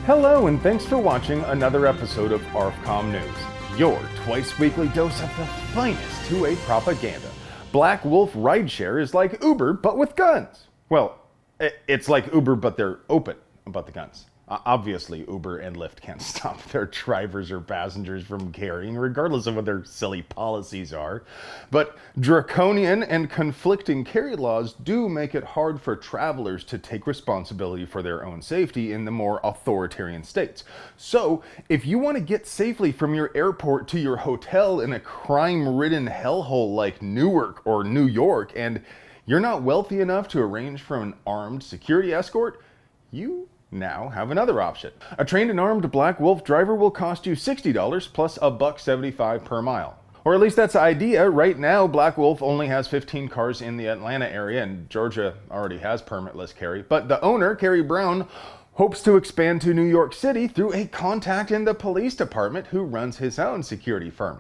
Hello and thanks for watching another episode of ARFCOM News, your twice-weekly dose of the finest 2A propaganda. Black Wolf Rideshare is like Uber, but with guns. Well, it's like Uber, but they're open about the guns. Obviously, Uber and Lyft can't stop their drivers or passengers from carrying, regardless of what their silly policies are. But draconian and conflicting carry laws do make it hard for travelers to take responsibility for their own safety in the more authoritarian states. So, if you want to get safely from your airport to your hotel in a crime-ridden hellhole like Newark or New York, and you're not wealthy enough to arrange for an armed security escort, you now have another option. A trained and armed Black Wolf driver will cost you $60 plus $1.75 per mile. Or at least that's the idea. Right now, Black Wolf only has 15 cars in the Atlanta area, and Georgia already has permitless carry. But the owner, Kerry Brown, hopes to expand to New York City through a contact in the police department who runs his own security firm.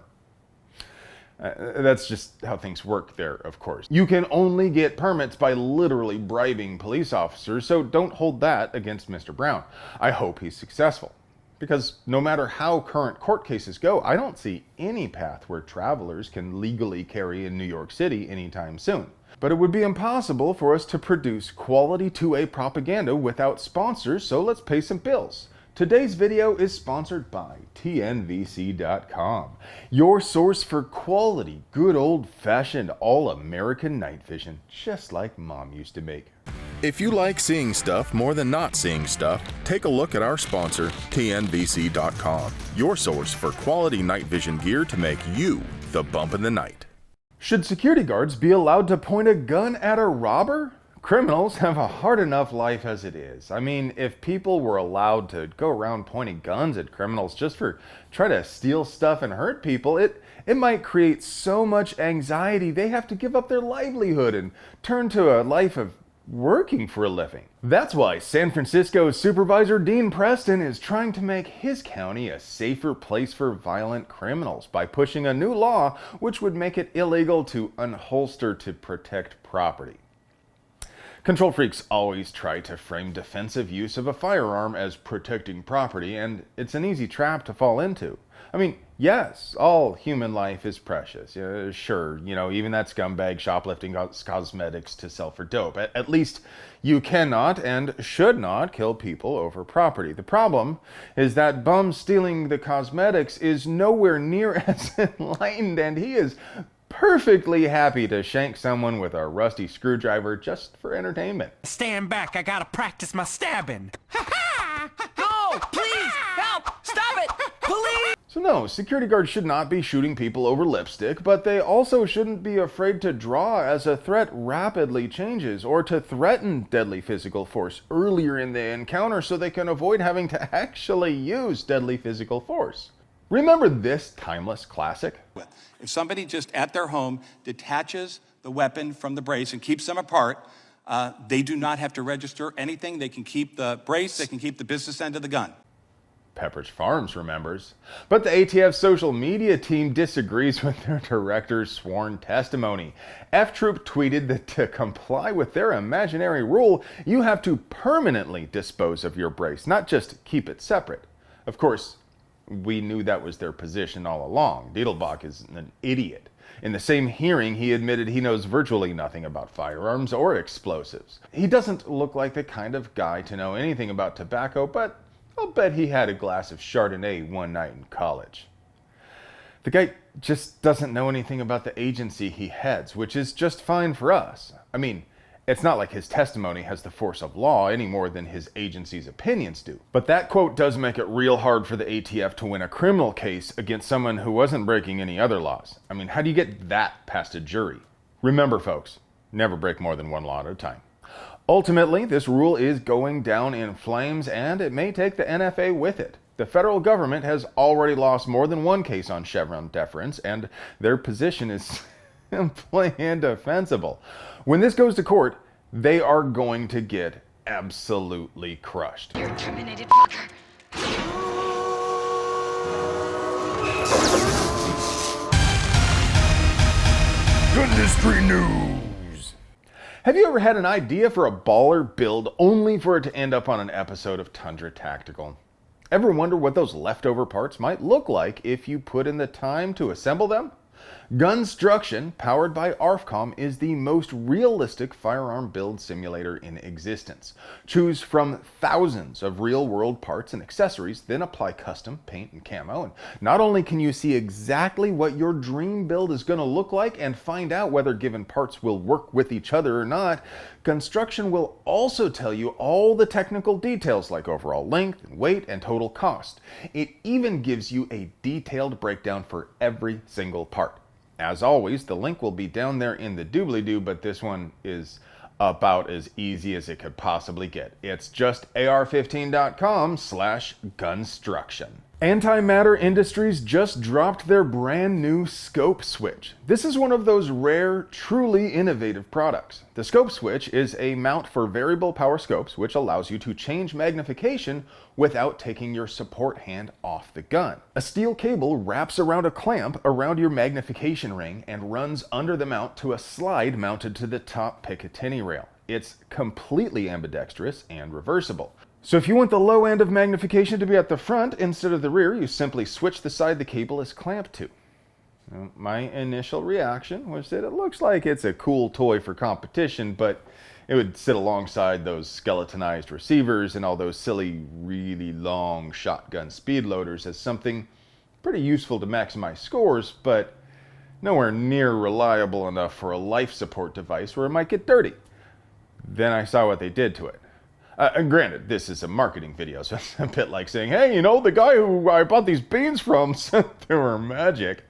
That's just how things work there, of course. You can only get permits by literally bribing police officers, so don't hold that against Mr. Brown. I hope he's successful. Because no matter how current court cases go, I don't see any path where travelers can legally carry in New York City anytime soon. But it would be impossible for us to produce quality 2A propaganda without sponsors, so let's pay some bills. Today's video is sponsored by TNVC.com, your source for quality, good old-fashioned, all-American night vision, just like Mom used to make. If you like seeing stuff more than not seeing stuff, take a look at our sponsor, TNVC.com, your source for quality night vision gear to make you the bump in the night. Should security guards be allowed to point a gun at a robber? Criminals have a hard enough life as it is. I mean, if people were allowed to go around pointing guns at criminals just for trying to steal stuff and hurt people, it might create so much anxiety they have to give up their livelihood and turn to a life of working for a living. That's why San Francisco's Supervisor Dean Preston is trying to make his county a safer place for violent criminals by pushing a new law which would make it illegal to unholster to protect property. Control freaks always try to frame defensive use of a firearm as protecting property, and it's an easy trap to fall into. I mean, yes, all human life is precious. Sure, even that scumbag shoplifting cosmetics to sell for dope. At least you cannot and should not kill people over property. The problem is that bum stealing the cosmetics is nowhere near as enlightened, and he is perfectly happy to shank someone with a rusty screwdriver just for entertainment. Stand back, I gotta practice my stabbing. No, please, help, stop it, please! So no, security guards should not be shooting people over lipstick, but they also shouldn't be afraid to draw as a threat rapidly changes, or to threaten deadly physical force earlier in the encounter so they can avoid having to actually use deadly physical force. Remember this timeless classic? If somebody just at their home detaches the weapon from the brace and keeps them apart, they do not have to register anything. They can keep the brace, they can keep the business end of the gun. Pepperidge Farms remembers. But the ATF social media team disagrees with their director's sworn testimony. F-Troop tweeted that to comply with their imaginary rule, you have to permanently dispose of your brace, not just keep it separate. Of course, we knew that was their position all along. Diedelbach is an idiot. In the same hearing, he admitted he knows virtually nothing about firearms or explosives. He doesn't look like the kind of guy to know anything about tobacco, but I'll bet he had a glass of Chardonnay one night in college. The guy just doesn't know anything about the agency he heads, which is just fine for us. I mean, it's not like his testimony has the force of law any more than his agency's opinions do. But that quote does make it real hard for the ATF to win a criminal case against someone who wasn't breaking any other laws. I mean, how do you get that past a jury? Remember, folks, never break more than one law at a time. Ultimately, this rule is going down in flames, and it may take the NFA with it. The federal government has already lost more than one case on Chevron deference, and their position is simply indefensible. When this goes to court, they are going to get absolutely crushed. You're terminated, fucker. Industry news. Have you ever had an idea for a baller build only for it to end up on an episode of Tundra Tactical? Ever wonder what those leftover parts might look like if you put in the time to assemble them? Gunstruction, powered by ARFCOM, is the most realistic firearm build simulator in existence. Choose from thousands of real-world parts and accessories, then apply custom paint and camo. And not only can you see exactly what your dream build is going to look like and find out whether given parts will work with each other or not, Gunstruction will also tell you all the technical details like overall length, and weight, and total cost. It even gives you a detailed breakdown for every single part. As always, the link will be down there in the doobly-doo, but this one is about as easy as it could possibly get. It's just ar15.com/gunstruction. Antimatter Industries just dropped their brand new scope switch. This is one of those rare, truly innovative products. The scope switch is a mount for variable power scopes, which allows you to change magnification without taking your support hand off the gun. A steel cable wraps around a clamp around your magnification ring and runs under the mount to a slide mounted to the top Picatinny rail. It's completely ambidextrous and reversible. So if you want the low end of magnification to be at the front instead of the rear, you simply switch the side the cable is clamped to. Now, my initial reaction was that it looks like it's a cool toy for competition, but it would sit alongside those skeletonized receivers and all those silly, really long shotgun speed loaders as something pretty useful to maximize scores, but nowhere near reliable enough for a life support device where it might get dirty. Then I saw what they did to it. And granted, this is a marketing video, so it's a bit like saying, hey, you know, the guy who I bought these beans from said they were magic.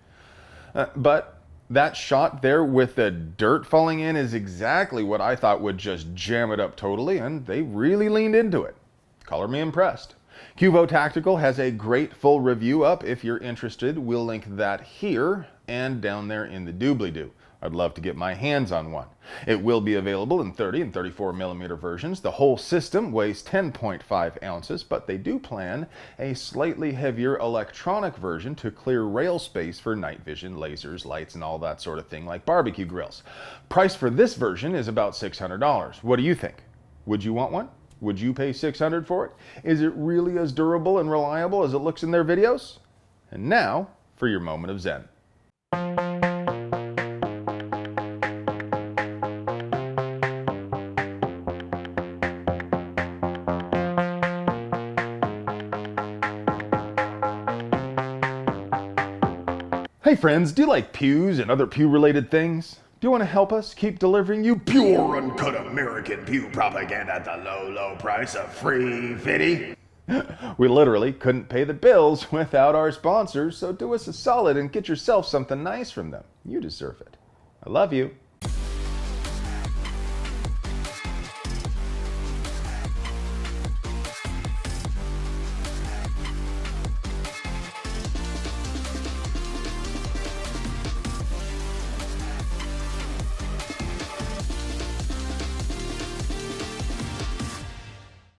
But that shot there with the dirt falling in is exactly what I thought would just jam it up totally, and they really leaned into it. Color me impressed. Cuvo Tactical has a great full review up if you're interested. We'll link that here and down there in the doobly-doo. I'd love to get my hands on one. It will be available in 30 and 34 millimeter versions. The whole system weighs 10.5 ounces, but they do plan a slightly heavier electronic version to clear rail space for night vision, lasers, lights, and all that sort of thing like barbecue grills. Price for this version is about $600. What do you think? Would you want one? Would you pay $600 for it? Is it really as durable and reliable as it looks in their videos? And now for your moment of zen. Hey friends, do you like pews and other pew-related things? Do you want to help us keep delivering you pure, uncut American pew propaganda at the low, low price of free fitty? We literally couldn't pay the bills without our sponsors, so do us a solid and get yourself something nice from them. You deserve it. I love you.